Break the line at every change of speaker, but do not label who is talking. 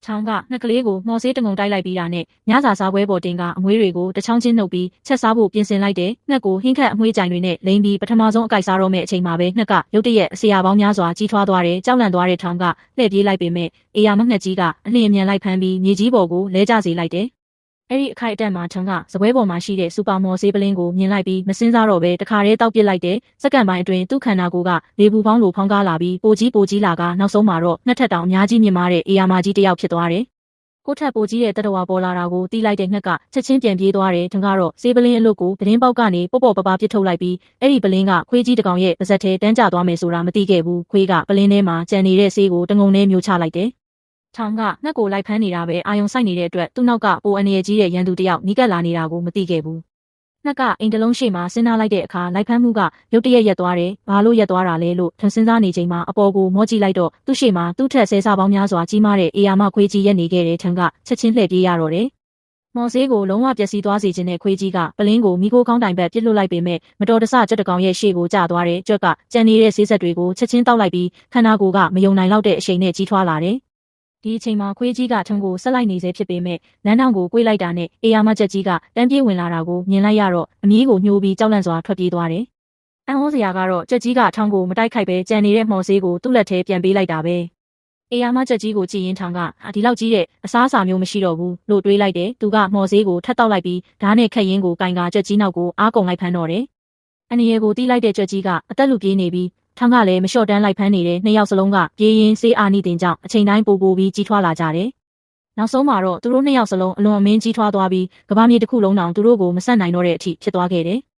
ချောင်းကငှက်ကလေးကိုမော်ဆေးတငုံတိုက်လိုက်ပြီးတာနဲ့ညစာစားပွဲပေါ်တင်ကအမွှေးတွေကိုတချောင်းချင်းနှုတ်ပြီးချက်စားဖို့ပြင်ဆင်လိုက်တယ်။ငှက်ကိုဟင်းခတ်အမွှေးကြိုင်တွေနဲ့လိမ်ပြီးပထမဆုံးအကိုက်စားတော့မယ့်အချိန်မှာပဲငှက်ကရုတ်တရက်အစရာပေါင်းများစွာကြီးထွားသွားတယ်။ကြောက်လန့်သွားတဲ့ထောင်ကလှည့်ပြေးလိုက်ပေမဲ့အေယာမငှက်ကြီးကအလျင်အမြန်လိုက်ဖမ်းပြီးမြေကြီးပေါ်ကိုလဲကျစေလိုက်တယ်။အဲ့ဒီအခိုက်အတန့်မှာထောင်ကစပွဲပေါ်မှာရှိတဲ့စူပါမော်ဆေးပလင်းကိုမြင်လိုက်ပြီးမစင်းစားတော့ပဲတခါတည်းတောက်ပစ်လိုက်တယ်။စက္ကန့်ပိုင်းအတွင်းသူ့ခန္ဓာကိုယ်ကလေပူပေါင်းလိုဖောင်းကားလာပြီးပိုကြီးလာကနောက်ဆုံးမှာတော့ငှက်ထက်တောင်အများကြီးမြင့်မားတဲ့အေယာမကြီးတစ်ယောက်ဖြစ်သွားတယ်။ကိုထက်ပိုကြီးတဲ့တတဝါပေါ်လာတာကိုတီးလိုက်တဲ့ငှက်ကချက်ချင်းပြန်ပြေးသွားတယ်။ထင်ကတော့ဆေးပလင်းအလွတ်ကိုပတင်းပေါက်ကနေပေါ့ပပပစ်ထုတ်လိုက်ပြီးအဲ့ဒီပလင်းကခွေးကြီးတကောင်ရဲ့ပါဇက်ထဲတန်းကျသွားမယ်ဆိုတာမသိခဲ့ဘူး။ခွေးကပလင်းထဲမှာကြံနေတဲ့ဆေးကိုတငုံနဲ့မျိုးချလိုက်တယ်။ထောင်ကငှက်ကိုလိုက်ဖမ်းနေတာပဲအာယုံဆိုင်နေတဲ့အတွက်သူ့နောက်ကပိုအနေရကြီးတဲ့ရန်သူတယောက်နီးကပ်လာနေတာကိုမသိခဲ့ဘူး။ငှက်ကအိမ်တလုံးရှိမှစဉ်းစားလိုက်တဲ့အခါလိုက်ဖမ်းမှုကရုတ်တရက်ရက်သွားတယ်။ဘာလို့ရက်သွားတာလဲလို့ထင်စဉ်းစားနေချိန်မှာအပေါ်ကိုမော့ကြည့်လိုက်တော့သူ့ရှေ့မှာသူ့ထက်ဆဲစားပေါင်းများစွာကြီးမားတဲ့အေယာမခွေးကြီးရက်နေခဲ့တဲ့ထင်ကချက်ချင်းလှည့်ပြေးရတော့တယ်။မော်ဆေးကိုလုံးဝပျက်စီးသွားစေခြင်းနဲ့ခွေးကြီးကပလင်းကိုမိခိုးကောင်းတိုင်ဘက်ပစ်လွတ်လိုက်ပေမဲ့မတော်တဆကြွက်တကောင်ရဲ့ရှေ့ကိုကျသွားတယ်။ကြွက်ကကြံနေတဲ့ဆေးဆက်တွေကိုချက်ချင်းတောက်လိုက်ပြီးခန္ဓာကိုယ်ကမယုံနိုင်လောက်တဲ့အရှိန်နဲ့ကြီးထွားလာတယ်။ဒီအချိန်မှာခွေးကြီးကထုံကိုဆက်လိုက်နေစေဖြစ်ပေမဲ့လမ်းထောင်ကိုကွေးလိုက်တာနဲ့အေယာမချက်ကြီးကတန်းပြေးဝင်လာတာကိုမြင်လိုက်ရတော့အမီးကိုညှိုးပြီးကြောက်လန့်စွာထွက်ပြေးသွားတယ်။အံ့ဩစရာကတော့ချက်ကြီးကထောင်ကိုမတိုက်ခိုက်ပဲကြံနေတဲ့မှော်ဆေးကိုသူ့လက်ထဲပြန်ပေးလိုက်တာပဲ။အေယာမချက်ကြီးကိုကြည့်ရင်ထောင်ကဒီလောက်ကြီးတဲ့အစားအစာမျိုးမရှိတော့ဘူးလို့တွေးလိုက်တယ်။သူကမှော်ဆေးကိုထပ်တောက်လိုက်ပြီးဓာတ်နဲ့ခက်ရင်းကိုကင်ကာချက်ကြီးနောက်ကိုအားကုန်လိုက်ဖမ်းတော့တယ်။အန်ရီကိုတီးလိုက်တဲ့ချက်ကြီးကအသက်လူပြေးနေပြီးထောင်ကလည်းမလျှော့တန်းလိုက်ဖမ်းနေတဲ့နှစ်ယောက်စလုံးကပြေးရင်ဆေးအာနိတင်ကြောင့်အချိန်တိုင်းပိုပြီးကြီးထွားလာကြတယ်။နောက်ဆုံးမှာတော့သူတို့နှစ်ယောက်စလုံးအလွန်အမင်းကြီးထွားသွားပြီးကမ္ဘာမြေတစ်ခုလုံးတောင်သူတို့ကိုမဆက်နိုင်တော့တဲ့အထိဖြစ်သွားခဲ့တယ်။